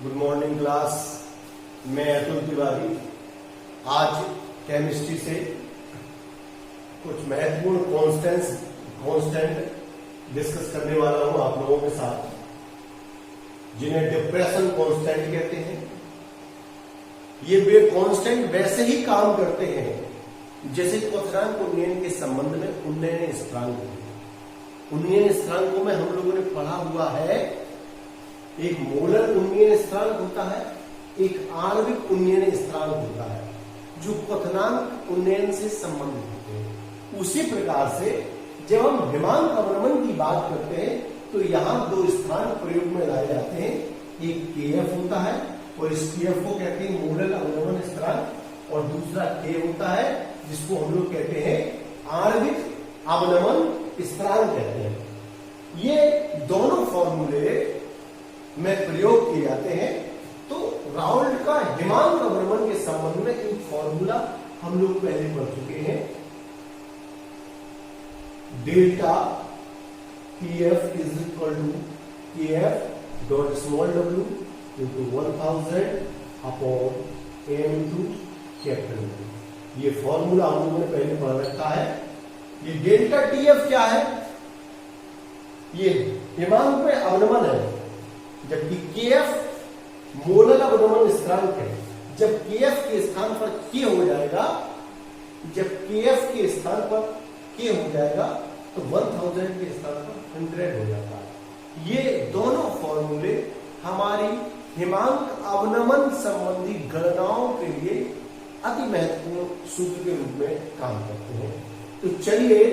Good morning class. मैं अतुल तिवारी आज chemistry से कुछ महत्वपूर्ण कांस्टेंट डिस्कस करने वाला हूं आप लोगों के साथ, जिन्हें डिप्रेशन कांस्टेंट कहते हैं। ये वे कांस्टेंट वैसे ही काम करते हैं जैसे क्वथनांक उन्नयन के संबंध में उन्नयन स्थिरांक होते। उन्नयन स्थिरांकों में हम लोगों ने पढ़ा हुआ है, एक मोलर उन्नयन स्थिरांक होता है, एक आणविक उन्नयन स्थिरांक होता है, जो क्वथनांक उन्नयन से संबंधित होते हैं। उसी प्रकार से जब हम हिमांक अवनमन की बात करते हैं तो यहां दो स्थिरांक प्रयोग में लाए जाते हैं। एक केएफ होता है और इस केएफ को कहते हैं मोलर अवनमन स्थिरांक, और दूसरा के होता है जिसको हम लोग कहते हैं आणविक अवनमन स्थिरांक कहते हैं। ये दोनों फॉर्मूले में प्रयोग किए जाते हैं। तो राउल्ट का हिमांक अवनमन के संबंध में एक फॉर्मूला हम लोग पहले पढ़ चुके हैं। Delta PF is equal to KF dot small W into 1000 upon M into capital W. ये फॉर्मूला हम लोगों ने पहले पढ़ रखा है। ये डेल्टा टीएफ क्या है? ये हिमांक में अवनमन है, जबकि केएफ मोलर अवनमन स्थिरांक है। जब केएफ के स्थान पर के हो जाएगा, जब केएफ के स्थान पर के हो जाएगा तो 1000 के स्थान पर 100 हो जाता है। ये दोनों फॉर्मूले हमारी हिमांक अवनमन संबंधी गणनाओं के लिए अति महत्वपूर्ण सूत्र के रूप में काम करते हैं। तो चलिए,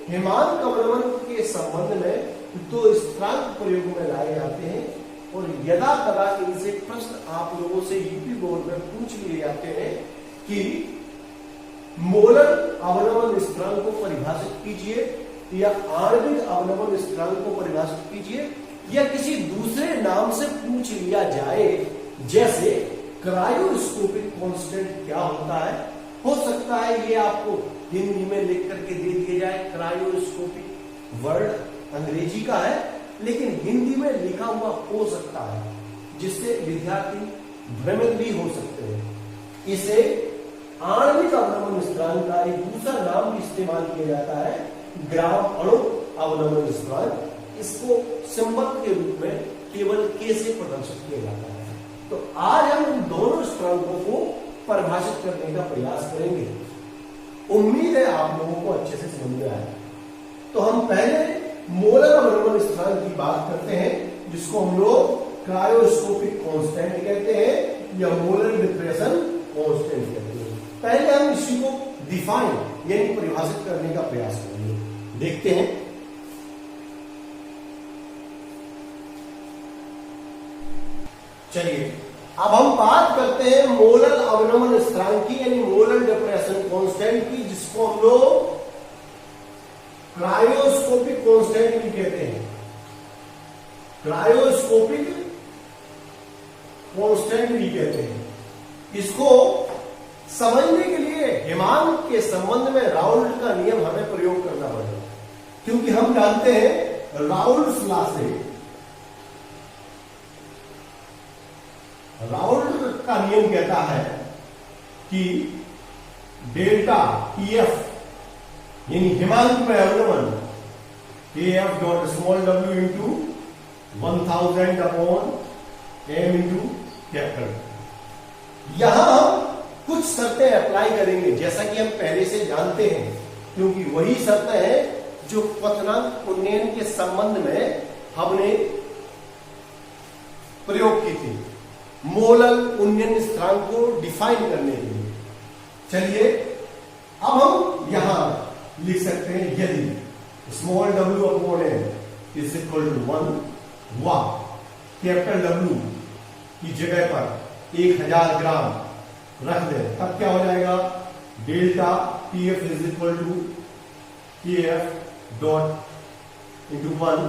हिमांक अवनमन के संबंध में दो स्थिरांक प्रयोग में लाए जाते हैं और यदा कदा इनसे प्रश्न आप लोगों से यूपी बोर्ड में पूछ लिए जाते हैं कि मोलर अवनमन स्थिरांक को परिभाषित कीजिए, या आणविक अवनमन स्थिरांक को परिभाषित कीजिए, या किसी दूसरे नाम से पूछ लिया जाए, जैसे क्रायोस्कोपिक कांस्टेंट क्या होता है। हो सकता है ये आपको हिंदी में लिख करके दे दिया जाए। क्रायोस्कोपिक वर्ड अंग्रेजी का है, लेकिन हिंदी में लिखा हुआ हो सकता है, जिससे विद्यार्थी भ्रमित भी हो सकते हैं। इसे आणविक अवनमन स्थिरांक का एक दूसरा नाम भी इस्तेमाल किया जाता है, ग्राम अणु अवनमन स्थिरांक। इसको सिंबल के रूप में केवल के से प्रदर्शित किया जाता है। तो आज हम इन दोनों स्थिरांकों को परिभाषित करने का प्रयास करेंगे। उम्मीद है आप लोगों को अच्छे से समझ में आए। तो हम पहले मोलर अवनमन स्थिरांक की बात करते हैं, जिसको हम लोग क्रायोस्कोपिक कांस्टेंट कहते हैं या मोलर डिप्रेशन कांस्टेंट कहते हैं। पहले हम इसी को डिफाइन यानी परिभाषित करने का प्रयास करेंगे। देखते हैं। चलिए, अब हम बात करते हैं मोलर अवनमन स्थिरांक की, यानी मोलर डिप्रेशन कांस्टेंट की, जिसको हम लोग क्रायोस्कोपिक कांस्टेंट भी कहते हैं। क्रायोस्कोपिक कांस्टेंट भी कहते हैं। इसको समझने के लिए हिमांक के संबंध में राउल्ट का नियम हमें प्रयोग करना पड़ेगा, क्योंकि हम जानते हैं राउल्ट लॉ से, राउल्ट का नियम कहता है कि डेल्टा पीएफ यानी हिमांक में अवनमन KF dot small W into 1000 upon M into capital. यहां हम कुछ शर्तें अप्लाई करेंगे, जैसा कि हम पहले से जानते हैं, क्योंकि वही शर्तें हैं जो क्वथनांक उन्नयन के संबंध में हमने प्रयोग की थी, मोलर उन्नयन स्थिरांक को डिफाइन करने के लिए। चलिए, अब हम यहां लिख सकते हैं, यदि small W upon M is equal to 1 व कैपिटल डब्ल्यू की जगह पर 1000 ग्राम रख दें, तब क्या हो जाएगा? Delta PF is equal to KF dot into 1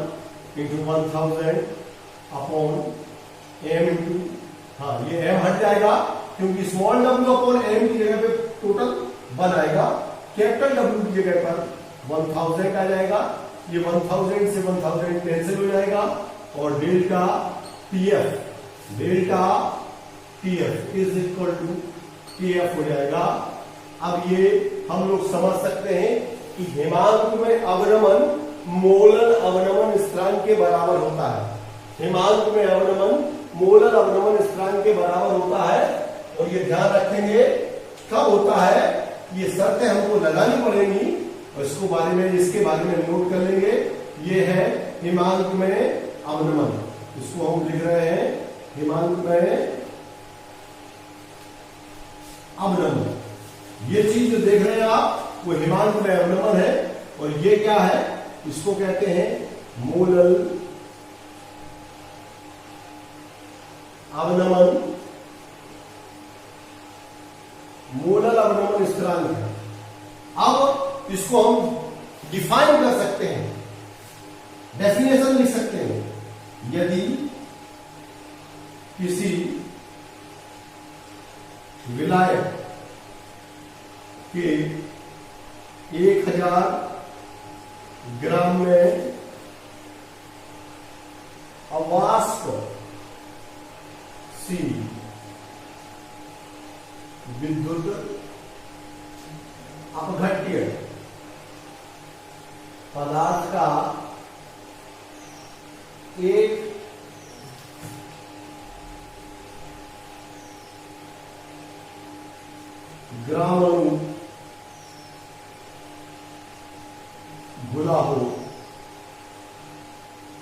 into 1000 upon M into, हाँ ये एम हट जाएगा क्योंकि स्मॉल डब्ल्यू अपॉन एम की जगह पे टोटल 1 आएगा, कैपिटल डब्ल्यू की जगह पर 1000 आ जाएगा। ये 1000 से 1000 कैंसिल हो जाएगा और delta PF delta TF is equal to KF हो जाएगा। अब ये हम लोग समझ सकते हैं कि हिमांक में अवनमन मोलर अवनमन स्थिरांक के बराबर होता है। हिमांक में अवनमन मोलर अवनमन स्थिरांक के बराबर होता है, और ये ध्यान रखेंगे कब होता है, ये शर्तें हमको लगानी पड़ेंगी, और इसके बारे में नोट कर लेंगे। ये है हिमांक में अवनमन, इसको हम लिख रहे हैं हिमांक में अवनमन। ये चीज जो देख रहे हैं आप, वो हिमांक में अवनमन है, और ये क्या है, इसको कहते हैं मोलर अवनमन। मोलर अवनमन स्थिरांक है। अब इसको हम डिफाइन कर सकते हैं, डेफिनेशन लिख सकते हैं। यदि किसी विलायक के 1000 ग्राम में अवाष्पशील विद्युत अपघट्य पदार्थ का 1 ग्राम घुला हो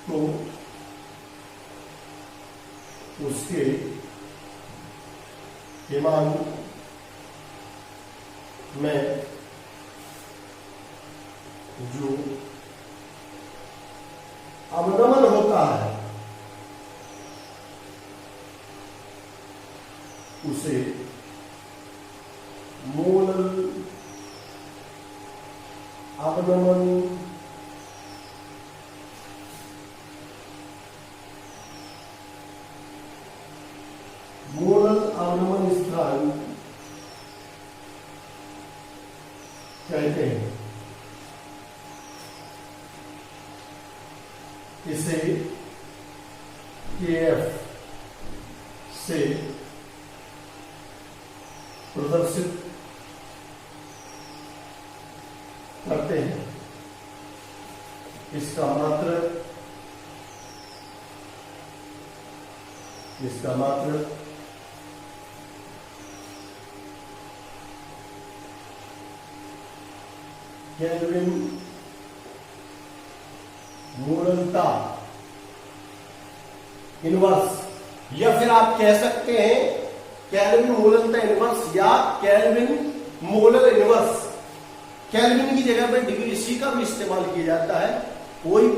तो उसके हिमांक में जो अवनमन होता है उसे मोलर अवनमन स्थिरांक कहते हैं। इसे KF से प्रदर्शित करते हैं। इसका मात्र केल्विन मूलता इनवर्स, या फिर आप कह सकते हैं केल्विन मूलता इनवर्स या केल्विन मोलर इनवर्स। केल्विन की जगह पर डिग्री सी का भी इस्तेमाल किया जाता है, कोई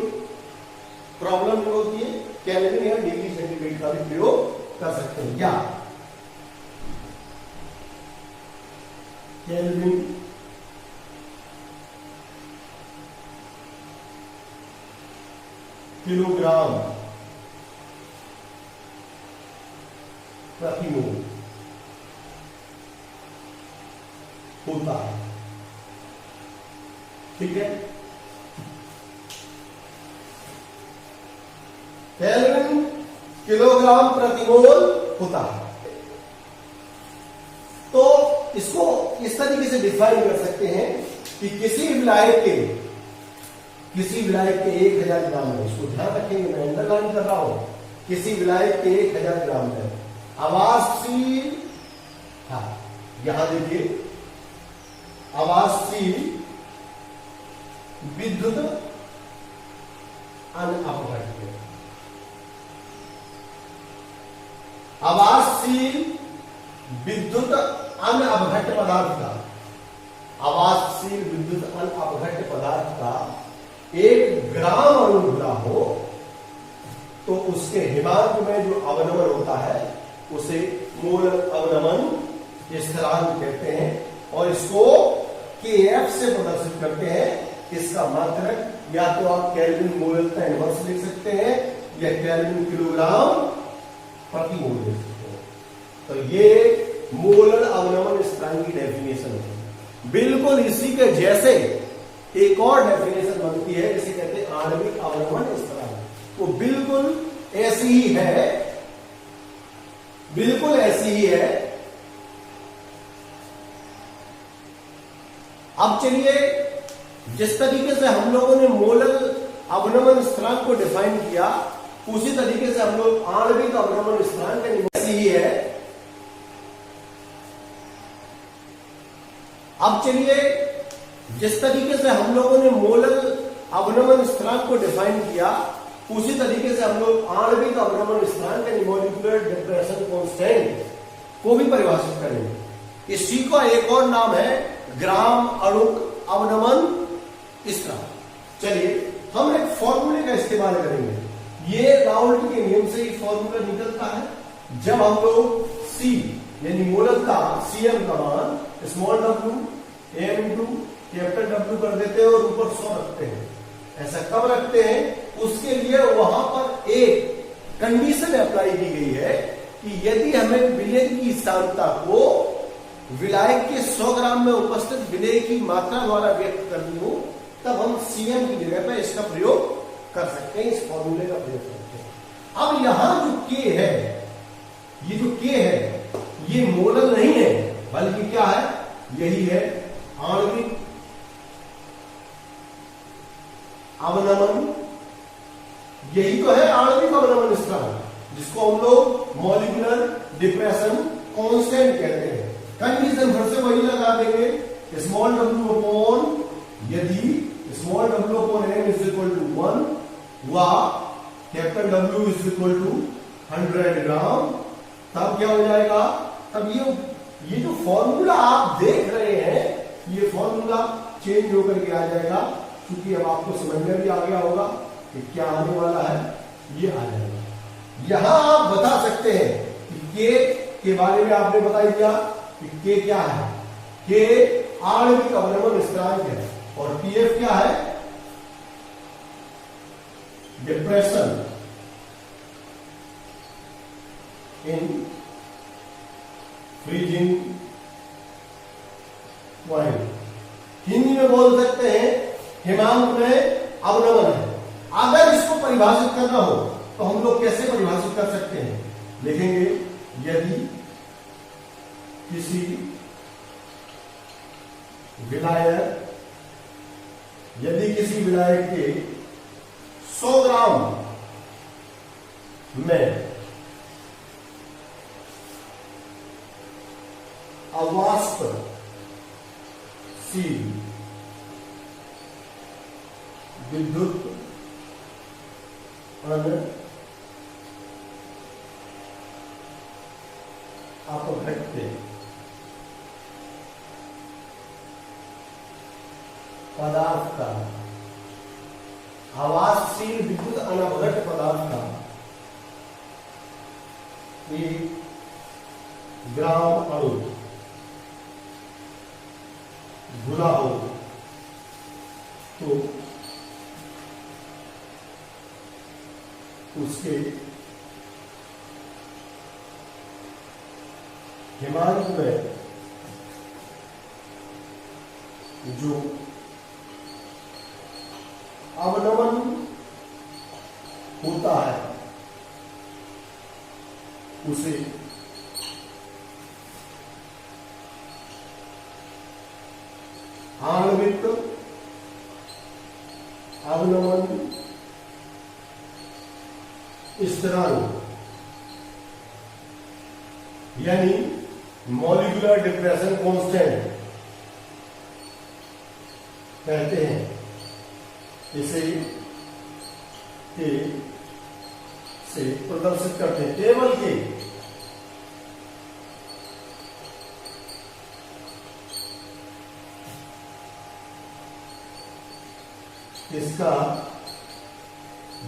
प्रॉब्लम नहीं होती है। केल्विन या डिग्री सेंटीग्रेड का भी प्रयोग कर सकते हैं। या केल्विन किलोग्राम प्रति मोल होता है। ठीक है, केल्विन किलोग्राम प्रति मोल होता है। तो इसको इस तरीके से डिफाइन कर सकते हैं कि किसी विलायक के 1000 ग्राम है, इसको ध्यान रखेंगे, मैं अंडरलाइन कर रहा हूं। किसी विलायक के 1000 ग्राम है अवाष्पशील, हाँ यहां देखिए, अवाष्पशील विद्युत अनअपघट्य, अवाष्पशील विद्युत अनअपघट्य पदार्थ का, अवाष्पशील विद्युत अनअपघट्य पदार्थ का 1 ग्राम अणु घुला हो तो उसके हिमांक में जो अवनमन होता है उसे मोलर अवनमन स्थिरांक कहते हैं, और इसको KF से प्रदर्शित करते हैं। इसका मात्रक या तो आप केल्विन मोलता इनवर्स लिख सकते हैं या केल्विन किलोग्राम प्रति मोल लिख सकते हैं। तो ये मोलर अवनमन स्थिरांक की डेफिनेशन है। बिल्कुल इसी के जैसे एक और डेफिनेशन बनती है जिसे कहते हैं आणविक अवनमन स्थिरांक, वो बिल्कुल ऐसी ही है बिल्कुल ऐसी ही है। अब चलिए, जिस तरीके से हम लोगों ने मोलल अवनमन स्थिरांक को डिफाइन किया, उसी तरीके से हम लोग आणविक अवनमन स्थिरांक ऐसी ही है। अब चलिए, जिस तरीके से हम लोगों ने मोलल अवनमन स्थिरांक को डिफाइन किया, उसी तरीके से हम लोग आणविक अवनमन स्थिरांक यानी मॉलिक्यूलर डिप्रेशन कांस्टेंट को भी परिभाषित करेंगे। इसी का एक और नाम है ग्राम अणुक अवनमन स्थिरांक। चलिए, हम एक फॉर्मूले का इस्तेमाल करेंगे। ये राउल्ट के नियम से ही फॉर्मूला निकलता है। जब हम लोग C यानी मोलल का Cm का मान small w m into capital W कर देते हैं और ऊपर 100 रखते हैं। ऐसा कब रखते हैं? उसके लिए वहां पर एक कंडीशन अप्लाई की गई है कि यदि हमें विलेय की सांद्रता को विलायक के 100 ग्राम में उपस्थित विलेय की मात्रा द्वारा व्यक्त करनी हो, तब हम Cm की जगह पर इसका प्रयोग कर सकते हैं, इस फॉर्मूले का प्रयोग करते हैं। अब यहां जो K है, ये जो K है, ये मोलल नहीं है, बल्कि क्या है? यही है आणविक अवनमन। यही तो है आणविक अवनमन स्थिरांक, जिसको हम लोग मॉलिक्यूलर डिप्रेशन कांस्टेंट कहते हैं। कंडीशन फिर से वही लगा देंगे, स्मॉल w अपॉन यदि small w upon m is equal to 1 व capital W is equal to 100 gram, तब क्या हो जाएगा? तब ये जो फॉर्मूला आप देख रहे हैं, ये फॉर्मूला चेंज होकर के आ जाएगा, क्योंकि अब आपको समझ में भी आ गया होगा कि क्या आने वाला है, ये आ जाएगा। यहां आप बता सकते हैं कि K के बारे में आपने बता दिया कि K क्या है। K आणविक अवनमन स्थिरांक है और PF क्या है? Depression in freezing point. Hindi में बोल सकते हैं हिमांक में अवनमन है। अगर इसको परिभाषित करना हो तो हम लोग कैसे परिभाषित कर सकते हैं? लिखेंगे यदि किसी विलायक के 100 ग्राम में अवाष्प शील विद्युत अपघट्य पदार्थ का, आवासशील विद्युत अनवघट पदार्थ का 1 ग्राम अणु घुला हो तो उसके हिमांक में जो अवनमन होता है उसे आणविक अवनमन स्थिरांक यानी मॉलिक्यूलर डिप्रेशन कांस्टेंट कहते हैं। इसे के से प्रदर्शित करते हैं। टेबल के इसका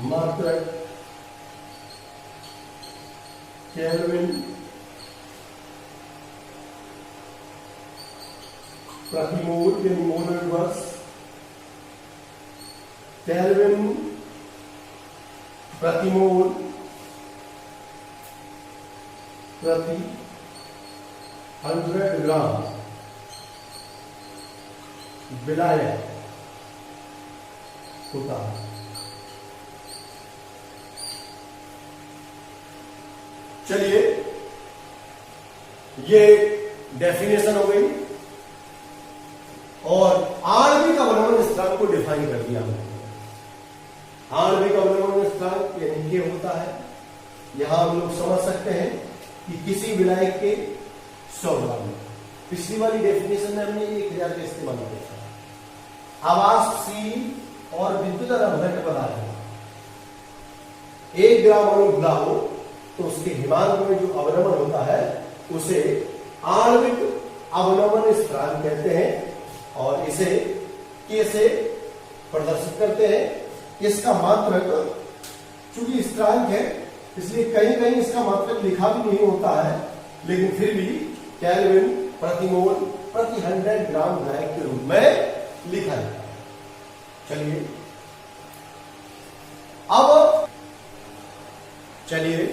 मात्रक केल्विन प्रति मोल यानी मोल इनवर्स, केल्विन प्रति मोल प्रति 100 ग्राम विलायक होता है। चलिए ये डेफिनेशन हो गई और आणविक अवनमन स्थिरांक को डिफाइन कर दिया हमने। आणविक अवनमन स्थिरांक यानी के होता है, यहां हम लोग समझ सकते हैं कि किसी विलायक के 100 ग्राम। पिछली वाली डेफिनेशन में हमने 1000 का इस्तेमाल किया था। आवासशील और विद्युत अपघट्य पदार्थ 1 ग्राम अणु भुला हो तो उसके हिमांक में जो अवनमन होता है उसे आणविक अवनमन स्थिरांक कहते हैं और इसे के से प्रदर्शित करते हैं। इसका मात्रक चूंकि स्थिरांक है इसलिए कहीं कहीं इसका मात्रक लिखा भी नहीं होता है, लेकिन फिर भी केल्विन प्रति मोल प्रति 100 ग्राम विलायक के रूप में लिखा जाता है। चलिए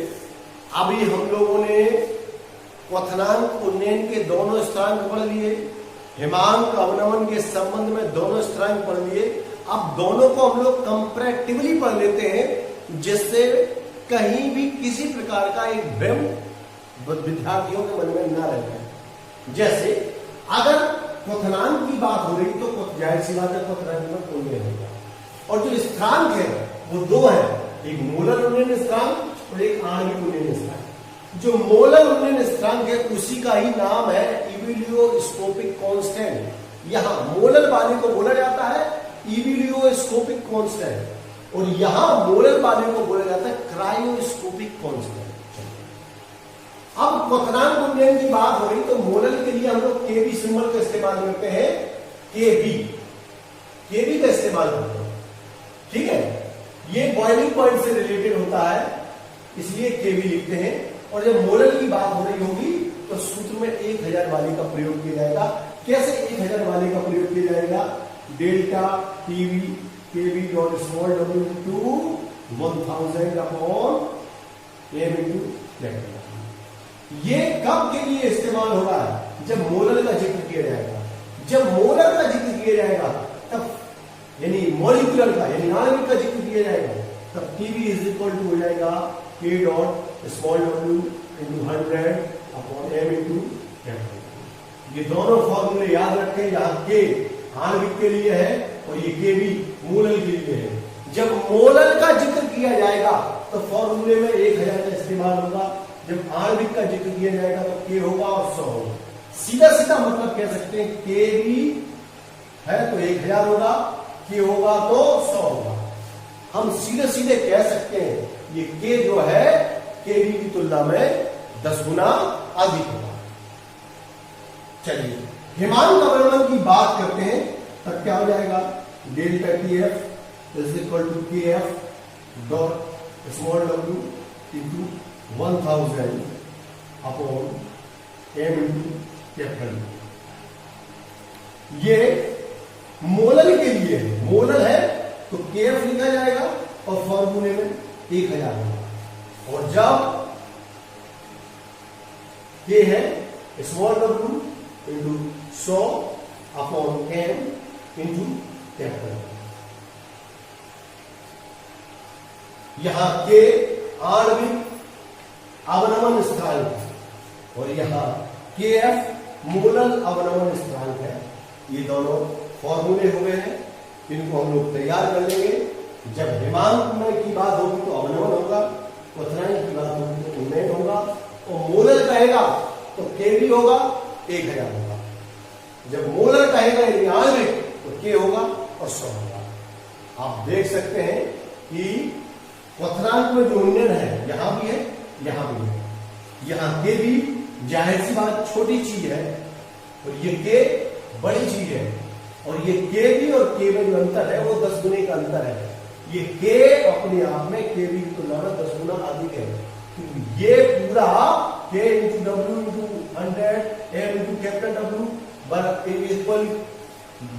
अभी हम लोगों ने क्वथनांक उन्नयन के दोनों स्थिरांक पढ़ लिए, हिमांक अवनमन के संबंध में दोनों स्थिरांक पढ़ लिए। अब दोनों को हम लोग कंपैरेटिवली पढ़ लेते हैं, जिससे कहीं भी किसी प्रकार का एक भ्रम विद्यार्थियों के मन में न रह जाए। जैसे अगर क्वथनांक की बात हो रही तो जाहिर सी बात है क्वथनांक में उन्नयन होगा, और जो स्थिरांक है वो दो है, एक मोलर उन्नयन स्थिरांक और एक आणविक उन्नयन स्थिरांक। जो मोलर उन्नयन स्थिरांक है उसी का ही नाम है इबिलियोस्कोपिक कांस्टेंट। यहां मोलर वाले को बोला जाता है इबिलियोस्कोपिक कांस्टेंट और यहां मोलर वाले को बोला जाता है क्रायोस्कोपिक कांस्टेंट। अब क्वथनांक उन्नयन की बात हो रही तो मोलर के लिए हम लोग केबी सिंबल का इस्तेमाल करते हैं, केबी का इस्तेमाल करते हैं। ठीक है, ये बॉइलिंग पॉइंट से रिलेटेड होता है इसलिए केबी लिखते हैं। और जब मोलर की बात हो रही होगी तो सूत्र में 1000 वाले का प्रयोग किया जाएगा। कैसे 1000 वाले का प्रयोग किया जाएगा? Delta TV KB dot small W into 1000 upon M into capital. ये कब के लिए इस्तेमाल हो रहा है? जब मोलर का जिक्र किया जाएगा। जब मोलर का जिक्र किया जाएगा तब यानी मॉलिक्यूलर का यानी आणविक का जिक्र किया जाएगा तब टीवी इज इक्वल टू हो जाएगा K dot small W into 100 upon M into capital. ये दोनों फॉर्मूले याद रखें, यहाँ के आणविक के लिए है और ये के भी मोलर के लिए है। जब मोलर का जिक्र किया जाएगा तो फॉर्मूले में 1000 का इस्तेमाल होगा, जब आणविक का जिक्र किया जाएगा तो के होगा और 100 होगा। सीधा सीधा मतलब कह सकते हैं के भी है तो 1000 होगा, के होगा तो 100 होगा। हम सीधे सीधे कह सकते हैं ये के जो है केबी की तुलना में 10 गुना अधिक होगा। चलिए हिमांक अवनमन की बात करते हैं तब क्या हो जाएगा? Delta T F is equal to K F dot small W into 1000 upon M into capital. ये मोलर के लिए मोलर है तो केएफ लिखा जाएगा और फॉर्मूले में 1000 होगा। और जब के है small W into 100 upon M into capital. यहां के आणविक अवनमन स्थिरांक और यहां के एफ मोलर अवनमन स्थिरांक है। ये दोनों फॉर्मूले हो गए हैं, इनको हम लोग तैयार कर लेंगे। जब हिमांक में की बात होगी तो अवनमन होगा, क्वथनांक की बात होगी तो उन्नयन होगा, और मोलर कहेगा तो केबी होगा 1000 होगा। जब मोलर कहेगा यानी आणविक तो के होगा और 100 होगा। आप देख सकते हैं कि क्वथनांक में जो उन्नयन है यहां भी है यहां भी है। यहां के भी जाहिर सी बात छोटी चीज है और ये के बड़ी चीज है, और ये के भी और के में जो अंतर है वो 10 गुने का अंतर है। ये के अपने आप में के भी की तुलना में 10 गुना अधिक है। तो ये पूरा K into W into 100 M into capital W equal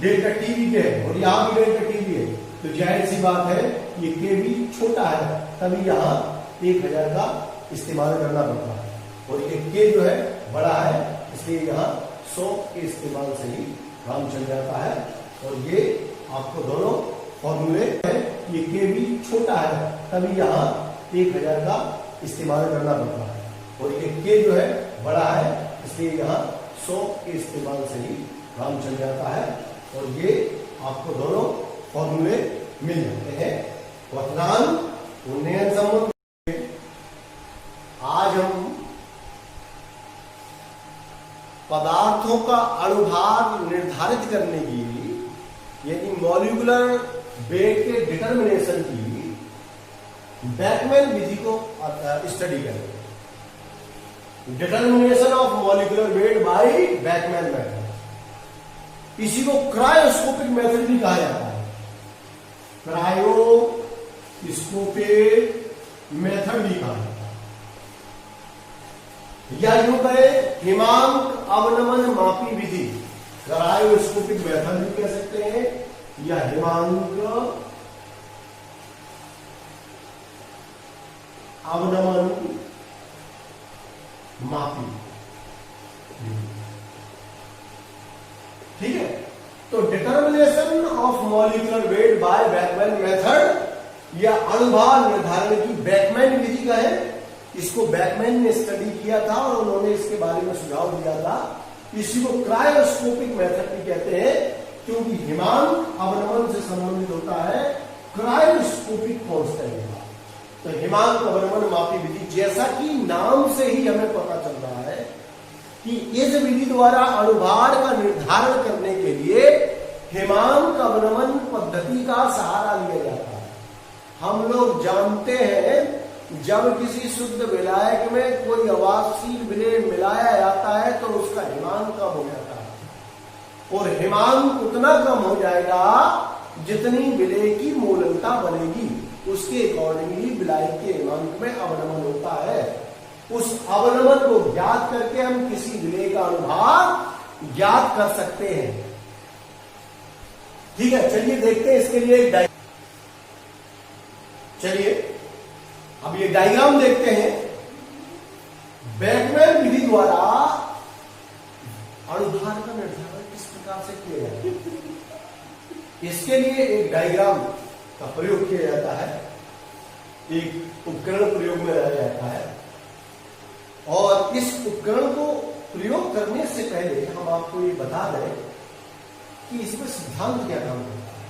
delta T भी है और यहां भी डेल्टा टी भी है। तो जाहिर सी बात है ये के भी छोटा है, तभी यहां 1000 का इस्तेमाल करना पड़ता है, और ये के जो है बड़ा है इसलिए यहां 100 के इस्तेमाल से ही काम चल जाता है। और ये आपको दोनों फॉर्मूले है, ये के भी छोटा है तभी यहां 1000 का इस्तेमाल करना पड़ता है, और ये के जो है बड़ा है इसलिए यहाँ 100 के इस्तेमाल से ही काम चल जाता है और ये आपको दोनों फॉर्मूले मिल जाते हैं। वर्तमान उन्नयन संबंध। आज हम पदार्थों का अणुभार निर्धारित करने की यानी मॉलिक्यूलर वेट के डिटर्मिनेशन की बैकमैन विधि को स्टडी करेंगे। Determination of molecular weight by Beckmann method, इसी को क्रायोस्कोपिक मेथड भी कहा जाता है। क्रायोस्कोपिक मेथड भी कहा जाता है, या यूं कहे हिमांक अवनमन मापी विधि, क्रायोस्कोपिक मेथड भी कह सकते हैं या हिमांक अवनमन मापी। ठीक है, तो determination of molecular weight by Beckmann method या अणुभार निर्धारण की बैकमैन विधि का है। इसको बैकमैन ने स्टडी किया था और उन्होंने इसके बारे में सुझाव दिया था। इसी को क्रायोस्कोपिक मेथड भी कहते हैं, क्योंकि हिमांक अवनमन से संबंधित होता है क्रायोस्कोपिक कांस्टेंट का। तो हिमांक अवनमन मापी विधि, जैसा कि नाम से ही हमें पता चल रहा है कि इस विधि द्वारा अणुभार का निर्धारण करने के लिए हिमांक अवनमन पद्धति का सहारा लिया जाता है। हम लोग जानते हैं जब किसी शुद्ध विलायक में कोई अवाष्पशील विलेय मिलाया जाता है तो उसका हिमांक कम हो जाता है, और हिमांक उतना कम हो जाएगा जितनी विलेय की मोललता बनेगी, उसके अकॉर्डिंगली विलायक के हिमांक में अवनमन होता है। उस अवनमन को ज्ञात करके हम किसी विलेय का अणुभार ज्ञात कर सकते हैं। ठीक है, चलिए देखते हैं इसके लिए एक चलिए अब ये डायग्राम देखते हैं। बैकमैन विधि द्वारा अणुभार का निर्धारण किस प्रकार से किया जाता है, इसके लिए एक डायग्राम का प्रयोग किया जाता है, एक उपकरण प्रयोग में लाया जाता है। और इस उपकरण को प्रयोग करने से पहले हम आपको ये बता दें कि इसमें सिद्धांत क्या काम करता है।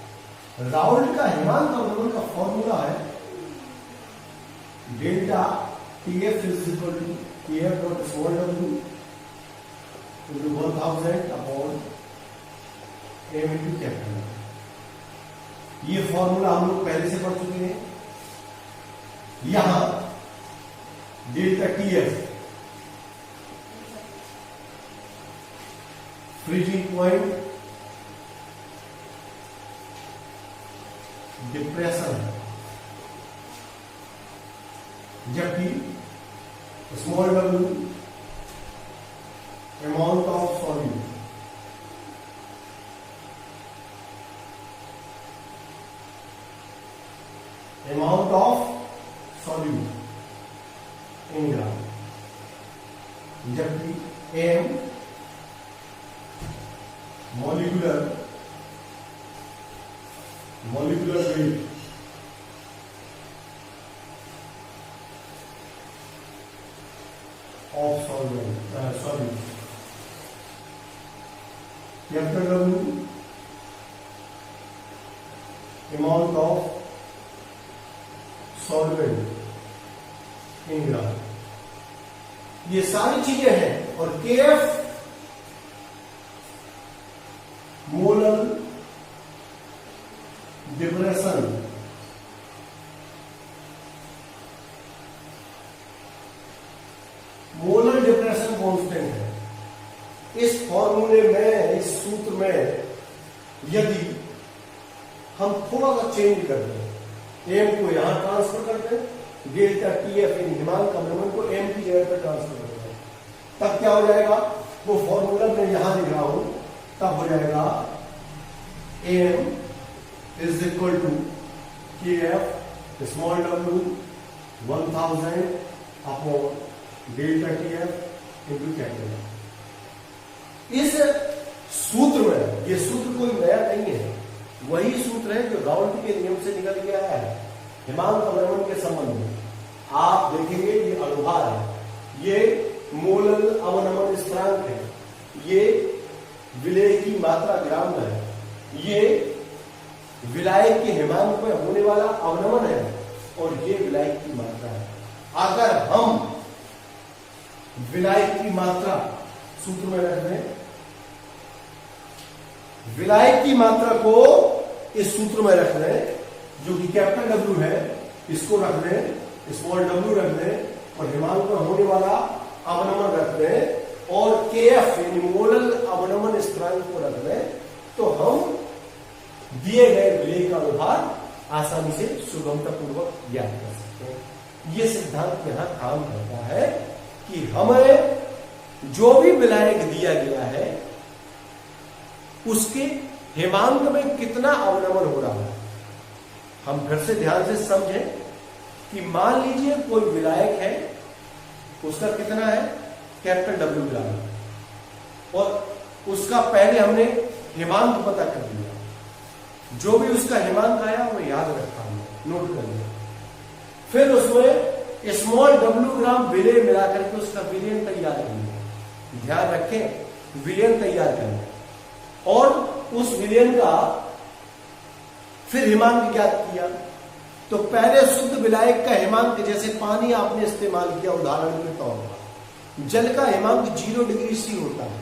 राउल्ट का हिमांक अवनमन का फॉर्मूला है delta TF is equal to KF dot small w into 1000 upon m into capital. ये फॉर्मूला हम लोग पहले से पढ़ चुके हैं। यहां delta TF freezing point, depression, जबकि small w amount of solute, amount of solute in gram, जबकि m molecular weight of solute, capital W amount of solvent in gram. ये सारी चीजें हैं। और KF molar depression, molar depression constant है। इस फॉर्मूले में, इस सूत्र में यदि हम थोड़ा सा चेंज कर दें, m को यहां ट्रांसफर कर दें, डेल्टा TF इन हिमांक अवनमन को m की जगह पर ट्रांसफर कर दें, तब क्या हो जाएगा, वो फॉर्मूला मैं यहां लिख रहा हूं, तब हो जाएगा m is equal to KF small w 1000 upon delta TF into capital. इस सूत्र में, ये सूत्र कोई नया नहीं है, वही सूत्र है जो राउल्ट के नियम से निकल के आया है हिमांक अवनमन के संबंध में। आप देखेंगे ये अणुभार है, ये मोलल अवनमन इस स्थिरांक है, ये विलेय की मात्रा ग्राम में है, ये विलायक के हिमांक में होने वाला अवनमन है और ये विलायक की मात्रा है। अगर हम विलायक की मात्रा सूत्र में रख दें, विलायक की मात्रा को इस सूत्र में रख दें जो कि कैपिटल डब्ल्यू है, इसको रख दें, स्मॉल डब्ल्यू रख दें और हिमांक में होने वाला अवनमन रख दें और केएफ यानी मोलल अवनमन स्थिरांक को रख दें, तो हम दिए गए विलेय का अनुभार आसानी से सुगमतापूर्वक ज्ञात कर सकते हैं। यह सिद्धांत यहां काम करता है कि हमें जो भी विलायक दिया गया है उसके हिमांक में कितना अवनमन हो रहा है। हम फिर से ध्यान से समझें कि मान लीजिए कोई विलायक है, उसका कितना है कैपिटल डब्ल्यू ग्राम और उसका पहले हमने हिमांक पता कर दिया, जो भी उसका हिमांक आया वो याद रखा हमने, नोट कर लिया, फिर उसमें स्मॉल डब्ल्यू ग्राम विलेय मिला करके उसका विलयन तैयार कर लिया। ध्यान रखें विलयन तैयार करना और उस विलयन का फिर हिमांक ज्ञात किया। तो पहले शुद्ध विलायक का हिमांक, जैसे पानी आपने इस्तेमाल किया उदाहरण के तौर पर, जल का हिमांक 0 डिग्री सी होता है।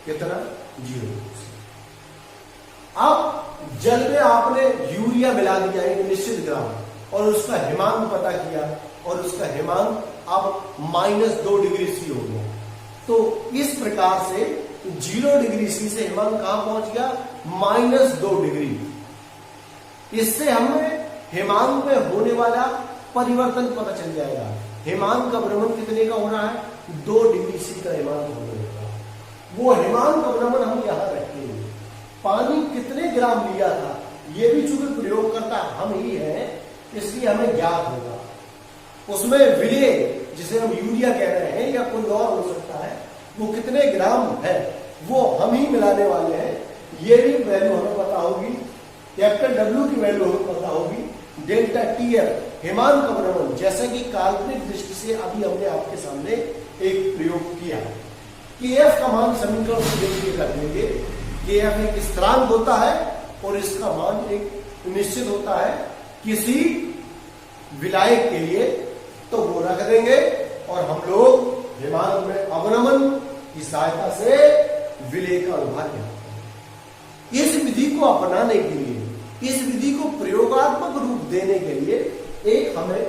कितना? 0 डिग्री सी। अब जल में आपने यूरिया मिला दिया एक निश्चित ग्राम और उसका हिमांक पता किया और उसका हिमांक अब -2 डिग्री सी हो गया। तो इस प्रकार से 0 डिग्री सी से हिमांक कहां पहुंच गया? -2 डिग्री। इससे हमें हिमांक में होने वाला परिवर्तन पता चल जाएगा। हिमांक का भ्रमण कितने का हो रहा है? 2 डिग्री सी का हिमांक होने लगा। वो हिमांक का भ्रमण हम यहां रखेंगे। पानी कितने ग्राम लिया था ये भी चूंकि प्रयोगकर्ता हम ही हैं, इसलिए हमें ज्ञात होगा। उसमें विलेय जिसे हम यूरिया कह रहे हैं या कोई और हो सकता है, वो कितने ग्राम है वो हम ही मिलाने वाले हैं। ये भी वैल्यू हमें पता होगी, कैपिटल डब्ल्यू की वैल्यू हमें पता होगी, डेल्टा टी एफ हिमांक का भ्रमण, जैसे कि काल्पनिक दृष्टि से अभी हमने आपके सामने एक प्रयोग किया। केएफ का मान समीकरण से देखिए कर लेंगे। केएफ एक स्थिरांक होता है और इसका मान एक निश्चित होता है किसी विलायक के लिए, तो वो रख देंगे और हम लोग हिमांक में अवनमन की सहायता से विलेय का अनुभार ज्ञात करेंगे। इस विधि को अपनाने के लिए, इस विधि को प्रयोगात्मक रूप देने के लिए एक हमें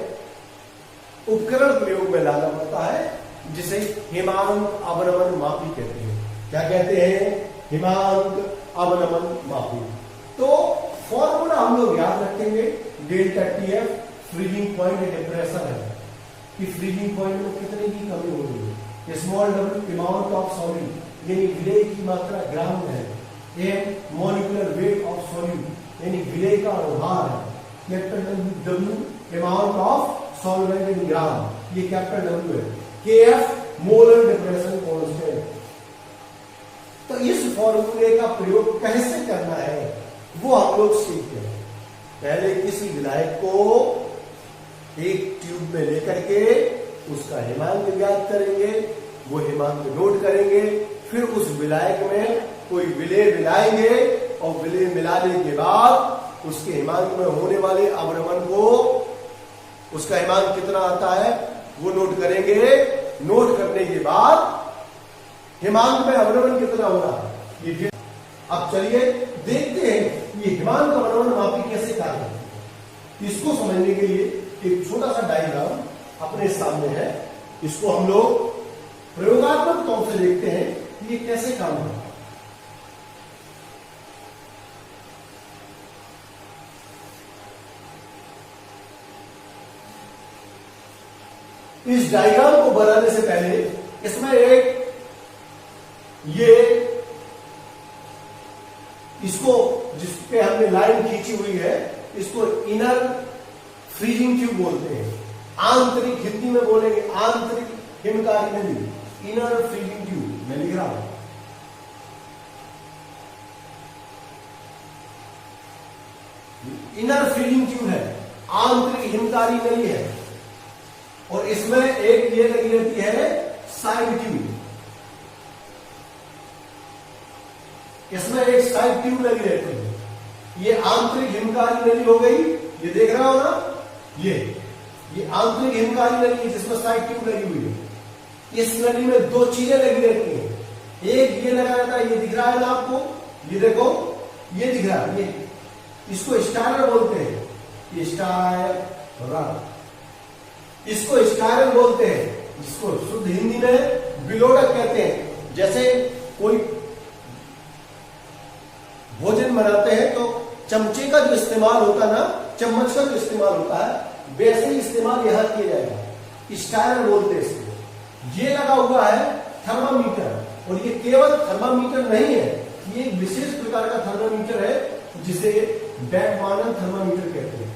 उपकरण प्रयोग में लाना पड़ता है जिसे हिमांक अवनमन मापी कहते हैं। क्या कहते हैं? हिमांक अवनमन मापी। तो फॉर्मूला हम लोग याद रखेंगे, delta T F freezing point temperature है कि फ्रीजिंग पॉइंट में कितने की कमी हो रही है। Small W amount of solid यानी विलेय की मात्रा ग्राम में है। M molecular weight of solid यानी विलेय का अनुभार है। Capital W amount of solvent in gram, ये कैपिटल डब्ल्यू है। के एफ मोलर डिप्रेशन कांस्टेंट। तो इस फॉर्मूले का प्रयोग कैसे करना है वो हम लोग सीखते हैं। पहले किसी विलायक को एक ट्यूब में लेकर के उसका हिमांक ज्ञात करेंगे, वो हिमांक नोट करेंगे, फिर उस विलायक में कोई विलेय मिलाएंगे और विलेय मिलाने के बाद उसके हिमांक में होने वाले अवनमन को, उसका हिमांक कितना आता है वो नोट करेंगे। नोट करने के बाद हिमांक में अवनमन कितना हो रहा है ये। अब चलिए देखते हैं ये हिमांक अवनमन मापी कैसे कार्य करती है। इसको समझने के लिए एक छोटा सा डायग्राम अपने सामने है, इसको हम लोग प्रयोगात्मक तौर से देखते हैं कि ये कैसे काम करता है। इस डायग्राम को बनाने से पहले इसमें एक ये इसको जिसपे हमने लाइन खींची हुई है इसको इनर फ्रीजिंग ट्यूब बोलते हैं। आंतरिक, हिंदी में बोलेंगे आंतरिक हिमकारी नली, इनर फ्रीजिंग ट्यूब मैं लिख रहा हूं। इनर फ्रीजिंग ट्यूब है, आंतरिक हिमकारी नली है और इसमें एक ये लगी रहती है साइड ट्यूब। साइड ट्यूब लगी रहती है, ये आंतरिक हिमकारी नली हो गई, ये देख रहा हो ना, ये आंतरिक हिमकारी नली है जिसमें साइड ट्यूब लगी हुई है। इस नली में दो चीजें लगी रहती हैं, एक ये लगा रहता है, ये दिख रहा है ना आपको, ये देखो, ये दिख रहा है, ये इसको स्टायरर बोलते हैं, स्टायरर, इसको स्टायरर बोलते हैं, जिसको शुद्ध हिंदी में विलोडक कहते हैं। जैसे कोई भोजन बनाते हैं तो चमचे का जो इस्तेमाल होता है ना, चम्मच का जो इस्तेमाल होता है, वैसे ही इस्तेमाल यहां किया जाएगा, स्टायरर बोलते हैं इसको। ये लगा हुआ है थर्मामीटर, और ये केवल थर्मामीटर नहीं है, ये एक विशेष प्रकार का थर्मामीटर है जिसे बैकमानन थर्मामीटर कहते हैं।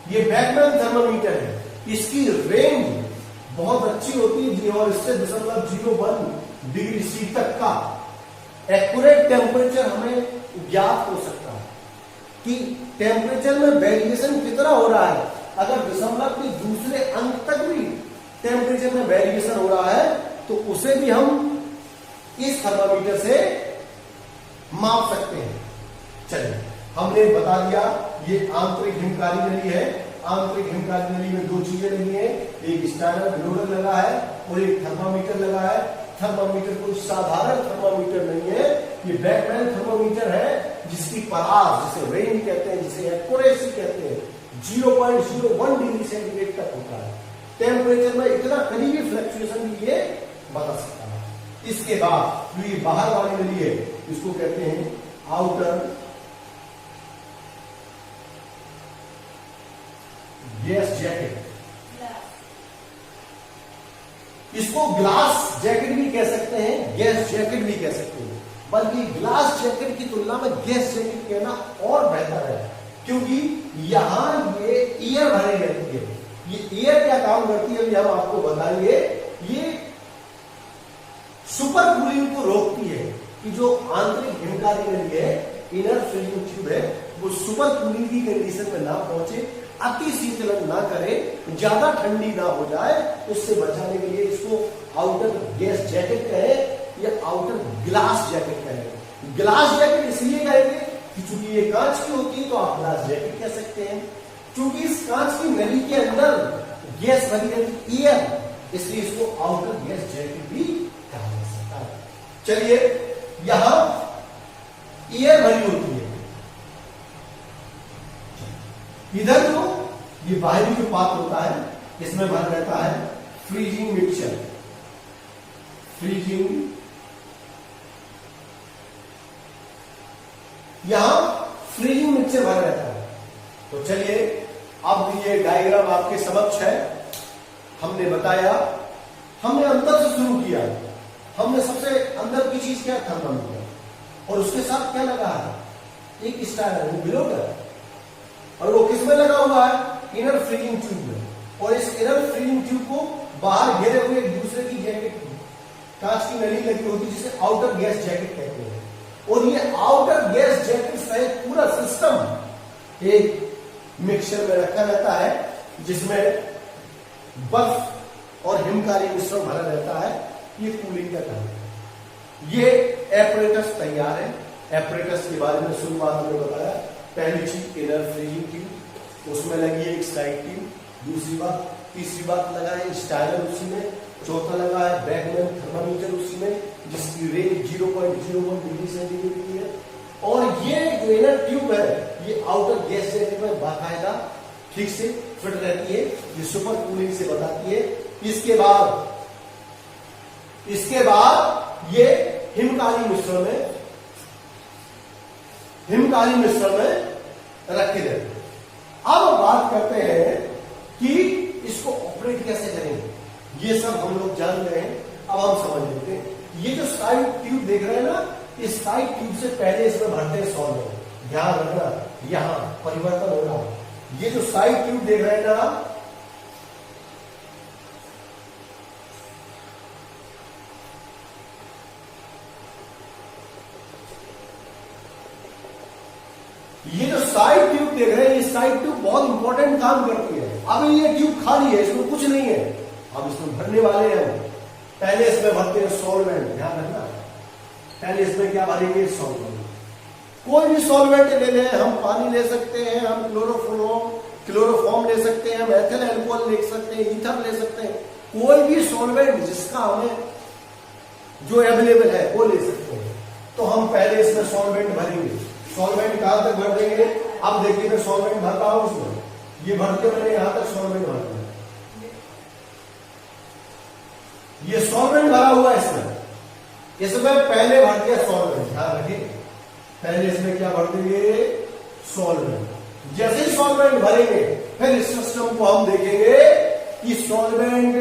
ये बैकमैन थर्मामीटर है, इसकी रेंज बहुत अच्छी होती है और इससे 0.01 डिग्री सी तक का एक्यूरेट टेम्परेचर हमें ज्ञात हो सकता है कि टेम्परेचर में वेरिएशन कितना हो रहा है। अगर दशमलव के दूसरे अंक तक भी टेम्परेचर में वेरिएशन हो रहा है तो उसे भी हम इस थर्मामीटर से माप सकते हैं। चलिए, हमने बता दिया ये आंतरिक हिमकारी नली है। आंतरिक हिमकारी नली में दो चीजें लगी हैं, एक स्टायरर विलोडक लगा है और एक थर्मामीटर लगा है। थर्मामीटर कोई साधारण थर्मामीटर नहीं है, ये बैकमैन थर्मामीटर है जिसकी परास, जिसे रेंज कहते हैं, जिसे एक्यूरेसी कहते हैं, 0.01 डिग्री सेंटीग्रेड तक होता है। टेम्परेचर में इतना करीबी फ्लक्चुएशन भी ये बता सकता है। इसके बाद जो ये बाहर वाली नली है, इसको कहते हैं आउटर गैस जैकेट। इसको ग्लास जैकेट भी कह सकते हैं, गैस जैकेट भी कह सकते हैं, बल्कि ग्लास जैकेट की तुलना में गैस जैकेट कहना और बेहतर है, क्योंकि यहां ये एयर भरी रहती है। ये एयर क्या काम करती है, ये हम आपको बताएंगे। ये सुपर कूलिंग को रोकती है कि जो आंतरिक हिमकारी नली है, इनर फिलिंग ट्यूब है, वो सुपर कूलिंग की कंडीशन में ना पहुंचे, अति शीतलन ना करे, ज्यादा ठंडी ना हो जाए। उससे बचाने के लिए इसको आउटर गैस जैकेट कहे या आउटर ग्लास जैकेट कहे। ग्लास जैकेट इसलिए कहेंगे कि चूंकि ये कांच की होती है तो आप ग्लास जैकेट कह सकते हैं, क्योंकि इस कांच की नली के अंदर गैस भरी रहती एयर, इसलिए इसको आउटर गैस जैकेट भी कहा जा सकता है। चलिए, यहां एयर भरी होती है, इधर जो ये बाहरी जो पात्र होता है इसमें भर रहता है फ्रीजिंग मिक्सचर। फ्रीजिंग, यहां फ्रीजिंग मिक्सचर भर रहता है। तो चलिए, अब ये डायग्राम आपके समक्ष है। हमने बताया, हमने अंदर से शुरू किया। हमने सबसे अंदर की चीज क्या, थर्मामीटर, और उसके साथ क्या लगा है, एक स्टायरर, वो विलोडक, और वो किसमें लगा हुआ है, इनर फ्रीजिंग ट्यूब में। और इस इनर फ्रीजिंग ट्यूब को बाहर घेरे हुए एक दूसरे की जैकेट, कांच की नली लगी होती है, जिसे आउटर गैस जैकेट कहते हैं। और ये आउटर गैस जैकेट सहित पूरा सिस्टम एक मिक्सचर में रखा रहता है, जिसमें बर्फ और हिमकारी मिश्रण भरा रहता है। ये कूलिंग का काम है। ये एपरेटस तैयार है। एपरेटस के बारे में शुरुआत में बताया। पहली चीज इनर फ्रीजिंग ट्यूब, उसमें लगी है एक साइड ट्यूब, दूसरी बात, तीसरी बात लगा है स्टायरर उसी में, चौथा लगा है बैकमैन थर्मामीटर उसी में, जिसकी रेंज 0.01 डिग्री सेंटीग्रेड की है। और ये जो इनर ट्यूब है, ये आउटर गैस जैकेट में बाकायदा ठीक से फिट रहती है, ये सुपर कूलिंग से बताती है। इसके बाद ये हिमकारी मिश्रण में रखे जाते हैं। अब बात करते हैं कि इसको ऑपरेट कैसे करेंगे। ये सब हम लोग जान गए हैं, अब हम समझ लेते हैं। ये जो साइड ट्यूब देख रहे हैं ना, इस साइड ट्यूब से पहले इसमें भरते हैं सॉल्वेंट। ध्यान रखना, यहां परिवर्तन हो रहा है। ये जो साइड ट्यूब देख रहे हैं ना, ये जो साइड ट्यूब देख रहे हैं, ये साइड ट्यूब बहुत इंपॉर्टेंट काम करती है। अब ये ट्यूब खाली है, इसमें कुछ नहीं है, अब इसमें भरने वाले हैं। पहले इसमें भरते हैं सॉल्वेंट, ध्यान रखना। पहले इसमें क्या भरेंगे? सॉल्वेंट। कोई भी सॉल्वेंट ले लें, हम पानी ले सकते हैं, हम क्लोरोफॉर्म ले सकते हैं, हम एथिल अल्कोहल ले सकते हैं, ईथर ले सकते हैं। कोई भी सॉल्वेंट जिसका हमें जो अवेलेबल है वो ले सकते हैं। तो हम पहले इसमें सॉल्वेंट भरेंगे। सॉल्वेंट कहां तक भर देंगे? अब देखिए मैं सॉल्वेंट भरता हूं उसमें, ये भरते मैंने यहां तक सॉल्वेंट भर दिया, ये सॉल्वेंट भरा हुआ है इसमें पहले भर दिया सॉल्वेंट, ध्यान रखिए। पहले इसमें क्या भर देंगे? सॉल्वेंट। जैसे ही सॉल्वेंट भरेंगे फिर इस सिस्टम को हम देखेंगे कि सॉल्वेंट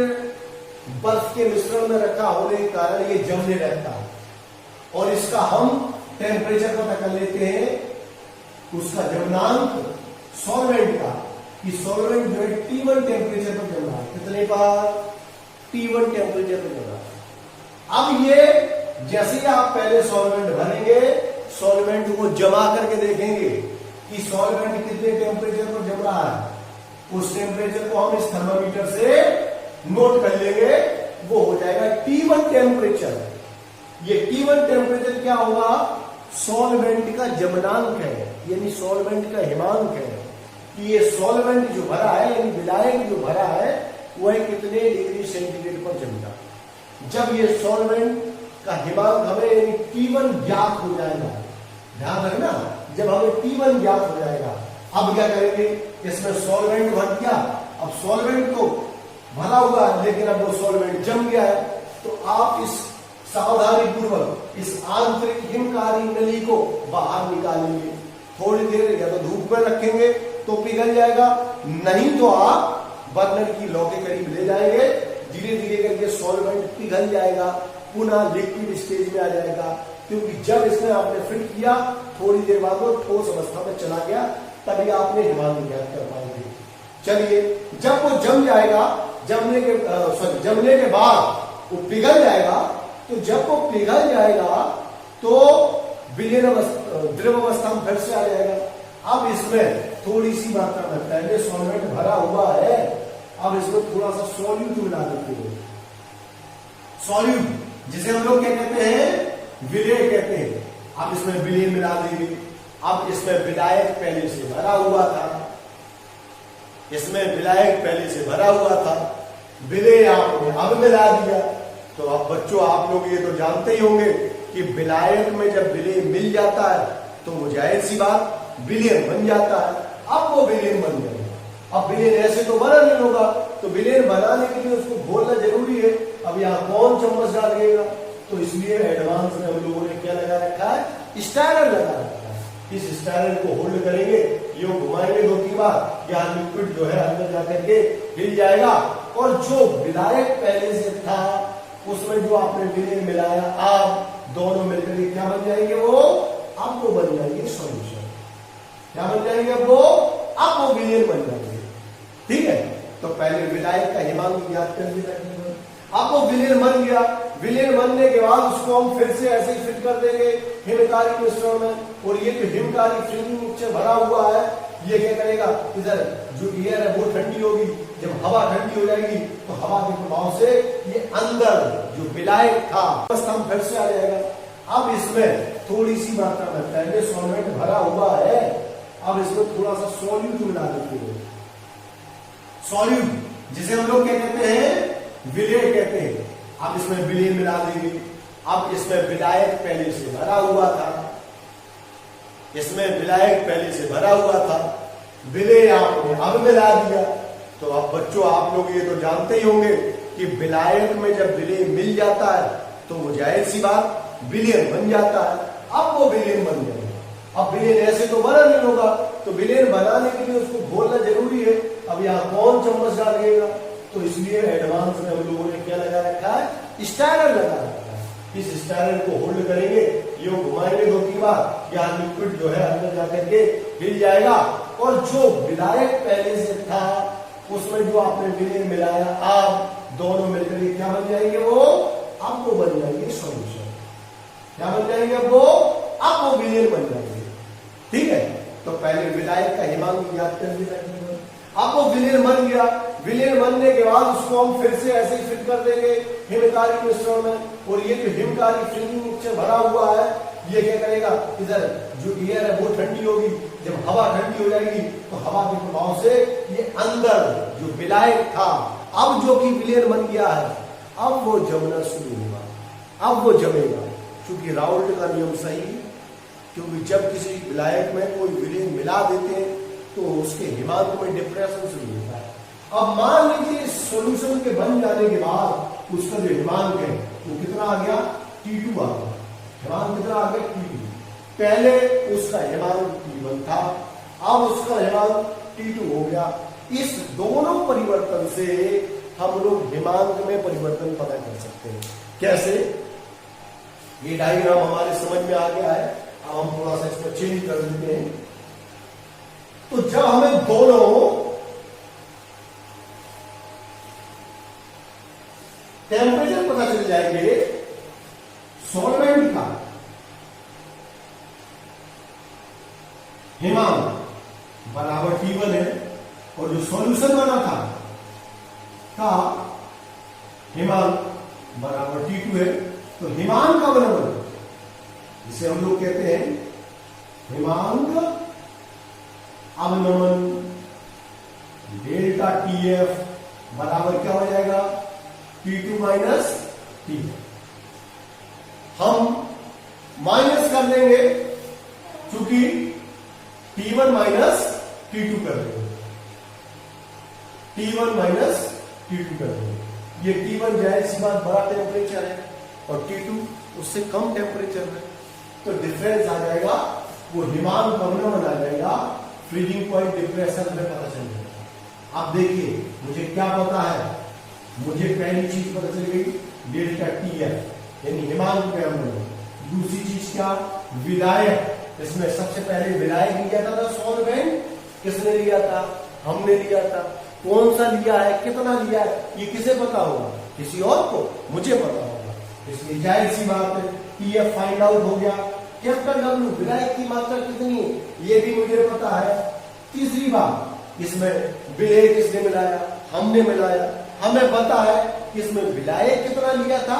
बर्फ के मिश्रण में रखा होने के कारण ये जमने लगता है, और इसका हम टेम्परेचर पता कर लेते हैं, उसका जमनांक सॉल्वेंट का, कि सॉल्वेंट जो है T1 टेम्परेचर पर जम रहा है। कितने पर? T1 टेम्परेचर पर जम रहा है। अब ये जैसे ही आप पहले सॉल्वेंट भरेंगे, सॉल्वेंट को जमा करके देखेंगे कि सॉल्वेंट कितने टेम्परेचर पर जम रहा है। उस टेम्परेचर को हम इस थर्मामीटर से नोट कर लेंगे, वो हो जाएगा T1 टेम्परेचर। ये T1 टेम्परेचर क्या होगा? सॉल्वेंट का जमनांक है, यानी सॉल्वेंट का हिमांक है कि ये सॉल्वेंट जो भरा है, यानी विलायक जो भरा है, वह कितने डिग्री सेंटीग्रेड पर जमता। जब ये सॉल्वेंट का हिमांक हमें यानी T1 ज्ञात हो जाएगा, ध्यान रखना, जब हमें T1 ज्ञात हो जाएगा, अब क्या करेंगे? इसमें सॉल्वेंट भर दिया, अब सॉल्वेंट को भरा हुआ है लेकिन अब वो सॉल्वेंट जम गया है, तो आप इस सावधानी पूर्वक इस आंतरिक हिमकारी नली को बाहर निकालेंगे। थोड़ी देर या तो धूप में रखेंगे तो पिघल जाएगा, नहीं तो आप बर्नर की लौ के करीब ले जाएंगे, धीरे धीरे करके सॉल्वेंट पिघल जाएगा, पुनः लिक्विड स्टेज में आ जाएगा। क्योंकि जब इसमें आपने फिट किया, थोड़ी देर बाद वो ठोस अवस्था में चला गया, तभी आपने हिमांक ज्ञात कर पाएंगे। चलिए, जब वो जम जाएगा, जमने के बाद वो पिघल जाएगा, तो जब वो पिघल जाएगा तो विलीन द्रव अवस्था में फिर से आ जाएगा। अब इसमें थोड़ी सी मात्रा में पहले सॉल्वेंट भरा हुआ है, अब इसमें थोड़ा सा सॉल्यूट मिला देते हैं। सॉल्यूट जिसे हम लोग क्या कहते हैं? विलेय कहते हैं। अब इसमें विलेय मिला देंगे। अब इसमें विलायक पहले से भरा हुआ था, इसमें विलायक पहले से भरा हुआ था, विलेय आपने अब मिला दिया। तो अब बच्चों, आप लोग ये तो जानते ही होंगे कि विलायक में जब विलेय मिल जाता है तो वो जाहिर सी बात विलेय बन जाता है। अब वो विलेय बन जाएगा। अब विलेय ऐसे तो बना नहीं होगा, तो विलेय बनाने के लिए उसको घोलना जरूरी है। अब यहाँ कौन चम्मच डालेगा? तो इसलिए एडवांस में हम लोगों ने क्या लगा रखा है? स्टायरर लगा रखा है। इस स्टायरर को होल्ड करेंगे, ये घुमाएंगे 2-3 बार, यहाँ लिक्विड जो है अंदर जाकर के हिल जाएगा, और जो विलायक पहले से था उसमें जो आपने विलेय मिलाया, आप दोनों मिलकर क्या बन जाएंगे? वो अब वो बन जाएंगे सॉल्यूशन। क्या बन जाएंगे? अब वो विलेय बन जाएंगे। ठीक है, तो पहले विलायक का हिमांक ज्ञात कर दिया। अब वो विलेय बन गया, विलेय बनने के बाद उसको हम फिर से ऐसे ही फिट कर देंगे हिमकारी मिश्रण में, और ये जो हिमकारी फिल्म से भरा हुआ है, ये क्या करेगा? इधर जो एयर है वो ठंडी होगी, जब हवा ठंडी हो जाएगी तो हवा के प्रभाव से ये अंदर जो विलायक था अवस्था फिर से आ जाएगा। अब इसमें थोड़ी सी मात्रा में पहले सॉल्वेंट भरा हुआ है, अब इसमें थोड़ा सा सॉल्यूट मिला देते हैं। सॉल्यूट जिसे हम लोग क्या कहते हैं? विलेय कहते हैं। अब इसमें विलेय मिला देंगे। अब इसमें विलायक पहले से भरा हुआ था, इसमें विलायक पहले से भरा हुआ था, विलेय आपने अब मिला दिया। तो अब बच्चों, आप लोग ये तो जानते ही होंगे कि विलायक में जब विलेय मिल जाता है तो वो जाहिर सी बात विलेय बन जाता है। अब वो विलेय बन जाएगा। अब विलेय ऐसे तो बना नहीं होगा, तो विलेय बनाने के लिए उसको घोलना जरूरी है। अब यहाँ कौन चम्मच डालेगा? तो इसलिए एडवांस में हम लोगों ने क्या लगा रखा है? स्टायरर लगा रखा है। इस स्टायरर को होल्ड करेंगे, ये घुमाएंगे 2-3 बार, यहाँ लिक्विड जो है अंदर जाकर के हिल जाएगा, और जो विलायक पहले से था उसमें जो आपने विलेय मिलाया, आप दोनों मिलकर क्या बन जाएंगे? वो अब वो बन जाएंगे सॉल्यूशन। क्या बन जाएंगे? अब वो विलेय बन जाएंगे। ठीक है, तो पहले विलायक का हिमांक ज्ञात कर दिया। अब वो विलेन बन गया, विलेन बनने के बाद उसको हम फिर से ऐसे ही फिट कर देंगे हिमकारी मिश्रण में, और ये जो हिमकारी फ्रिंजिंग मिक्सचर भरा हुआ है ये क्या करेगा, इधर जो एयर है वो ठंडी होगी, जब हवा ठंडी हो जाएगी तो हवा के प्रभाव से ये अंदर जो विलायक था अब जो कि विलेन बन गया है अब वो जमना शुरू होगा, अब वो जमेगा, क्योंकि राउल्ट का नियम सही है। क्योंकि जब किसी विलायक में कोई विलेन मिला देते हैं तो उसके हिमांक में डिप्रेशन शुरू होता है। अब मान लीजिए सॉल्यूशन के बन जाने के बाद उसका जो हिमांक है वो कितना आ गया, T2 आ गया, हिमांक कितना आ गया, T2। पहले उसका हिमांक T1 था, अब उसका हिमांक T2 हो गया। इस दोनों परिवर्तन से हम लोग हिमांक में परिवर्तन पता कर सकते हैं। कैसे, ये डायग्राम हमारे समझ में आ गया है, अब हम थोड़ा सा इसको चेंज कर देते हैं। तो जब हमें दोनों टेम्परेचर पता चल जाएंगे सॉल्वेंट का, हिमांक बराबर T1 है और जो सॉल्यूशन बना था का हिमांक बराबर T2 है, तो हिमांक का बराबर जिसे हम लोग कहते हैं हिमांक अवनमन डेल्टा TF बराबर क्या हो जाएगा, T2 माइनस T। हम माइनस कर देंगे क्योंकि T1 माइनस T2 कर देंगे, T1 माइनस T2 कर देंगे। ये T1 जाहिर सी बात बड़ा टेम्परेचर है और T2 उससे कम टेम्परेचर है, तो डिफरेंस आ जाएगा, वो हिमांक अवनमन आ जाएगा, फ्रीजिंग पॉइंट डिप्रेशन में पता चल जाएगा। अब देखिए मुझे क्या पता है, मुझे पहली चीज पता चल गई डेल्टा TF यानी हिमांक पे अवनमन। दूसरी चीज क्या, विलायक, इसमें सबसे पहले विलायक लिया था सॉल्वेंट, किसने लिया था, हमने लिया था। कौन सा लिया है, कितना लिया है, ये किसे पता होगा, किसी और को, मुझे पता होगा। इसलिए जाहिर सी बात है TF फाइंड आउट हो गया। कैपिटल W विलायक की मात्रा कितनी है ये भी मुझे पता है। तीसरी बात, इसमें विलेय किसने मिलाया, हमने मिलाया, हमें पता है कि इसमें विलायक कितना लिया था,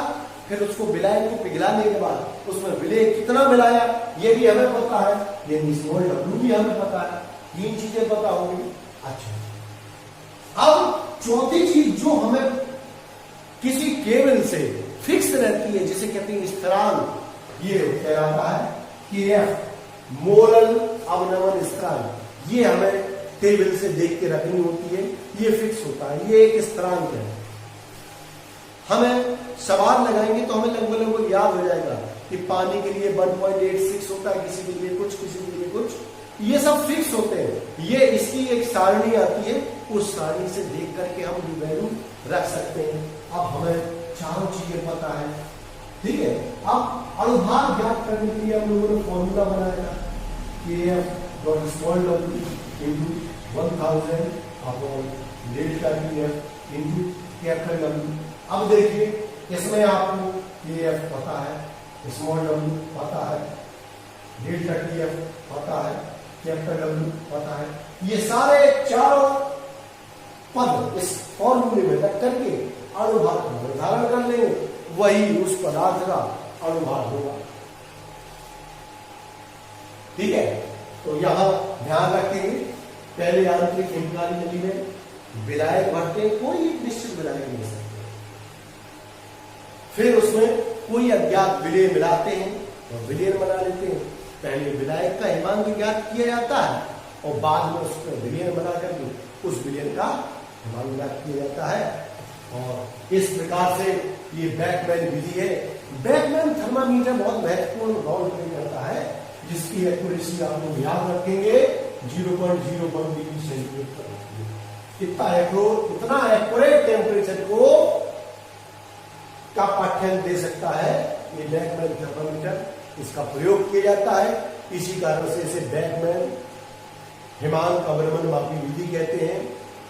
फिर उसको विलायक को पिघलाने के बाद उसमें विलेय कितना मिलाया ये भी हमें पता है, यानी स्मॉल W भी हमें पता है। तीन चीजें पता होंगी। अच्छा, अब चौथी चीज जो हमें किसी केबल से फिक्स रहती है जिसे कहते हैं स्थिरांक, ये कहलाता है KF मोलल अवनमन स्थिरांक। ये हमें टेबल से देख के रखनी होती है, ये फिक्स होता है, ये एक स्थिरांक है। हमें सवाल लगाएंगे तो हमें लगभग याद हो जाएगा कि पानी के लिए 1.86 होता है, किसी के लिए कुछ, किसी के लिए कुछ, ये सब फिक्स होते हैं। ये इसकी एक सारणी आती है, उस सारणी से देख करके हम वैल्यू रख सकते हैं। अब हमें चारों चीजें पता है, ठीक है। अब अणुभार ज्ञात करने के लिए हम लोगों ने फॉर्मूला बनाया था, KF small w into 1000 upon delta TF into capital W। अब देखिए इसमें आपको KF पता है, स्मॉल w पता है, डेल्टा TF पता है, कैपिटल W पता है। ये सारे चारों पद इस फॉर्मूले में रख करके अणुभार का निर्धारण कर लेंगे, वही उस पदार्थ का अणुभार होगा। ठीक है, तो यहां ध्यान रखेंगे, पहले आंतरिक हिमकारी नली में विलायक भरते, कोई निश्चित विलायक नहीं सकते, फिर उसमें कोई अज्ञात विलेय मिलाते हैं और विलेय बना लेते हैं। पहले विलायक का हिमांक ज्ञात किया जाता है और बाद में उसको विलेय बना करके उस विलेय का हिमांक ज्ञात किया जाता है। और इस प्रकार से ये बैकमैन विधि है। बैकमैन थर्मामीटर बहुत महत्वपूर्ण रोल प्ले करता है, जिसकी एक्यूरेसी आप लोग याद रखेंगे 0.01 डिग्री सेंटीग्रेड पर रखेंगे। इतना एक्यूरेट टेम्परेचर को का पाठ्यांक दे सकता है ये बैकमैन थर्मामीटर, इसका प्रयोग किया जाता है। इसी कारण से इसे बैकमैन हिमांक अवनमन मापी विधि कहते हैं,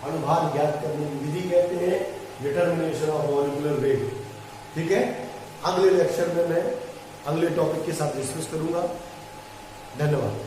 अणुभार ज्ञात करने की विधि कहते हैं, डिटर्मिनेशन ऑफ मॉलिक्यूलर वेट। ठीक है, अगले लेक्चर में मैं अगले टॉपिक के साथ डिस्कस करूंगा। धन्यवाद।